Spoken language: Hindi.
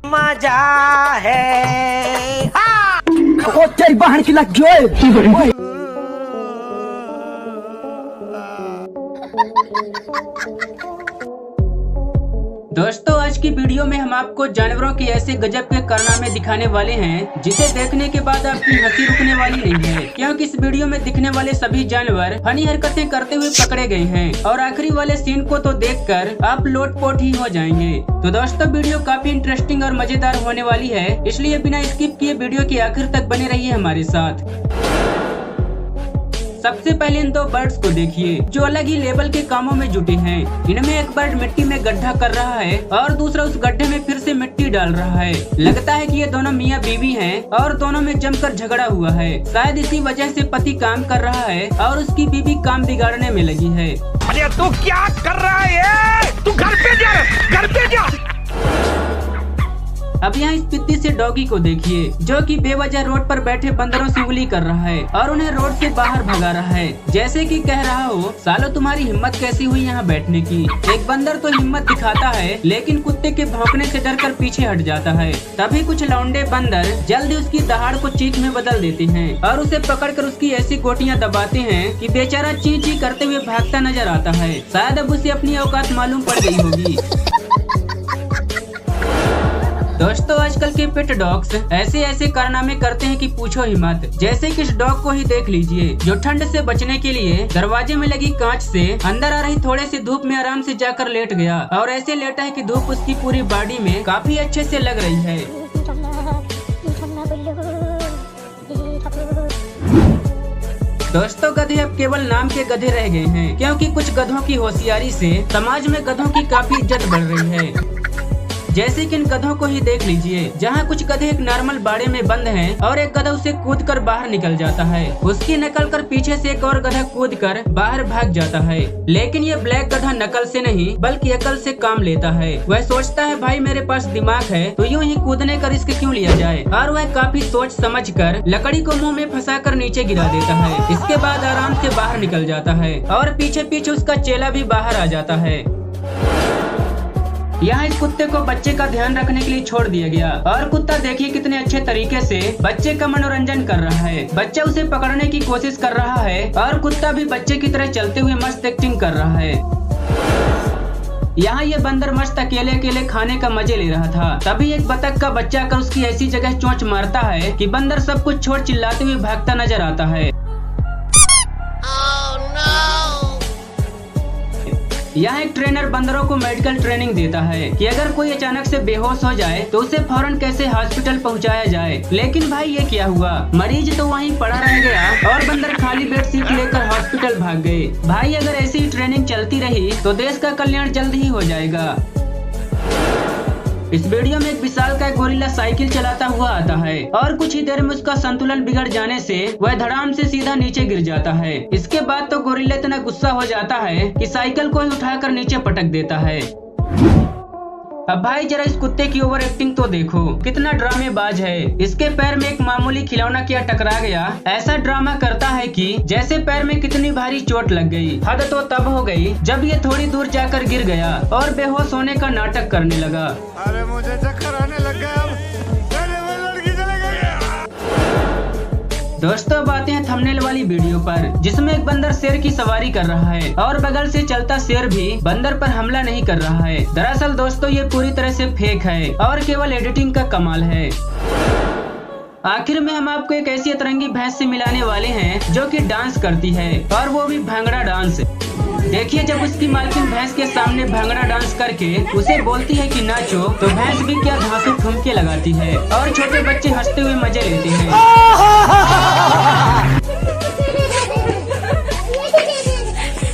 मजा है तेरी बहन की लग गई। दोस्तों आज की वीडियो में हम आपको जानवरों के ऐसे गजब के कारनामे दिखाने वाले हैं जिसे देखने के बाद आपकी हंसी रुकने वाली नहीं है, क्योंकि इस वीडियो में दिखने वाले सभी जानवर फनी हरकतें करते हुए पकड़े गए हैं और आखिरी वाले सीन को तो देखकर आप लोटपोट ही हो जाएंगे। तो दोस्तों वीडियो काफी इंटरेस्टिंग और मजेदार होने वाली है, इसलिए बिना स्किप किए वीडियो के आखिर तक बने रहिए हमारे साथ। सबसे पहले इन दो बर्ड्स को देखिए जो अलग ही लेवल के कामों में जुटे हैं। इनमें एक बर्ड मिट्टी में गड्ढा कर रहा है और दूसरा उस गड्ढे में फिर से मिट्टी डाल रहा है। लगता है कि ये दोनों मियाँ बीवी हैं और दोनों में जमकर झगड़ा हुआ है। शायद इसी वजह से पति काम कर रहा है और उसकी बीवी काम बिगाड़ने में लगी है। अरे तू क्या कर रहा है? तू घर पे जा, घर पे जा। अब यहाँ इस पित्ती से डॉगी को देखिए जो कि बेवजह रोड पर बैठे बंदरों से उंगली कर रहा है और उन्हें रोड से बाहर भगा रहा है, जैसे कि कह रहा हो सालो तुम्हारी हिम्मत कैसी हुई यहाँ बैठने की। एक बंदर तो हिम्मत दिखाता है लेकिन कुत्ते के भौंकने से डरकर पीछे हट जाता है। तभी कुछ लौंडे बंदर जल्दी उसकी दहाड़ को चीख में बदल देते हैं और उसे पकड़कर उसकी ऐसी गोटियाँ दबाते हैं कि बेचारा ची ची करते हुए भागता नजर आता है। शायद अब उसे अपनी औकात मालूम पड़ गई होगी। दोस्तों आजकल के पेट डॉग्स ऐसे ऐसे कारनामे करते हैं कि पूछो ही मत। जैसे कि इस डॉग को ही देख लीजिए जो ठंड से बचने के लिए दरवाजे में लगी कांच से अंदर आ रही थोड़े से धूप में आराम से जाकर लेट गया और ऐसे लेटा है कि धूप उसकी पूरी बॉडी में काफी अच्छे से लग रही है। दोस्तों गधे अब केवल नाम के गधे रह गए हैं, क्योंकि कुछ गधों की होशियारी से समाज में गधों की काफी इज्जत बढ़ रही है। जैसे कि इन गधों को ही देख लीजिए जहाँ कुछ गधे एक नॉर्मल बाड़े में बंद हैं और एक गधा उसे कूदकर बाहर निकल जाता है। उसकी नकल कर पीछे से एक और गधा कूदकर बाहर भाग जाता है। लेकिन ये ब्लैक गधा नकल से नहीं बल्कि अकल से काम लेता है। वह सोचता है भाई मेरे पास दिमाग है तो यूं ही कूदने का रिस्क क्यों लिया जाए, और वह काफी सोच समझ कर लकड़ी को मुँह में फंसा कर नीचे गिरा देता है। इसके बाद आराम से बाहर निकल जाता है और पीछे पीछे उसका चेला भी बाहर आ जाता है। यहाँ इस कुत्ते को बच्चे का ध्यान रखने के लिए छोड़ दिया गया और कुत्ता देखिए कितने अच्छे तरीके से बच्चे का मनोरंजन कर रहा है। बच्चा उसे पकड़ने की कोशिश कर रहा है और कुत्ता भी बच्चे की तरह चलते हुए मस्त एक्टिंग कर रहा है। यहाँ ये बंदर मस्त अकेले अकेले खाने का मजे ले रहा था। तभी एक बतख का बच्चा आकर उसकी ऐसी जगह चोंच मारता है कि बंदर सब कुछ छोड़ चिल्लाते हुए भागता नजर आता है। यहाँ एक ट्रेनर बंदरों को मेडिकल ट्रेनिंग देता है कि अगर कोई अचानक से बेहोश हो जाए तो उसे फौरन कैसे हॉस्पिटल पहुँचाया जाए। लेकिन भाई ये क्या हुआ, मरीज तो वहीं पड़ा रह गया और बंदर खाली बेड सीट लेकर हॉस्पिटल भाग गए। भाई अगर ऐसी ही ट्रेनिंग चलती रही तो देश का कल्याण जल्द ही हो जाएगा। इस वीडियो में एक विशालकाय गोरिल्ला साइकिल चलाता हुआ आता है और कुछ ही देर में उसका संतुलन बिगड़ जाने से वह धड़ाम से सीधा नीचे गिर जाता है। इसके बाद तो गोरिल्ला इतना गुस्सा हो जाता है कि साइकिल को ही उठाकर नीचे पटक देता है। अब भाई जरा इस कुत्ते की ओवर एक्टिंग तो देखो, कितना ड्रामेबाज है। इसके पैर में एक मामूली खिलौना क्या टकरा गया, ऐसा ड्रामा करता है कि जैसे पैर में कितनी भारी चोट लग गई। हद तो तब हो गई जब ये थोड़ी दूर जाकर गिर गया और बेहोश होने का नाटक करने लगा। अरे मुझे चक्कर आने लग गया। दोस्तों अब आते हैं थंबनेल वाली वीडियो पर, जिसमें एक बंदर शेर की सवारी कर रहा है और बगल से चलता शेर भी बंदर पर हमला नहीं कर रहा है। दरअसल दोस्तों ये पूरी तरह से फेक है और केवल एडिटिंग का कमाल है। आखिर में हम आपको एक ऐसी अतरंगी भैंस से मिलाने वाले हैं जो कि डांस करती है और वो भी भांगड़ा डांस। देखिए जब उसकी मालकिन भैंस के सामने भांगड़ा डांस करके उसे बोलती है कि नाचो तो भैंस भी क्या धांसू ठुमके लगाती है और छोटे बच्चे हंसते हुए मजे लेते हैं।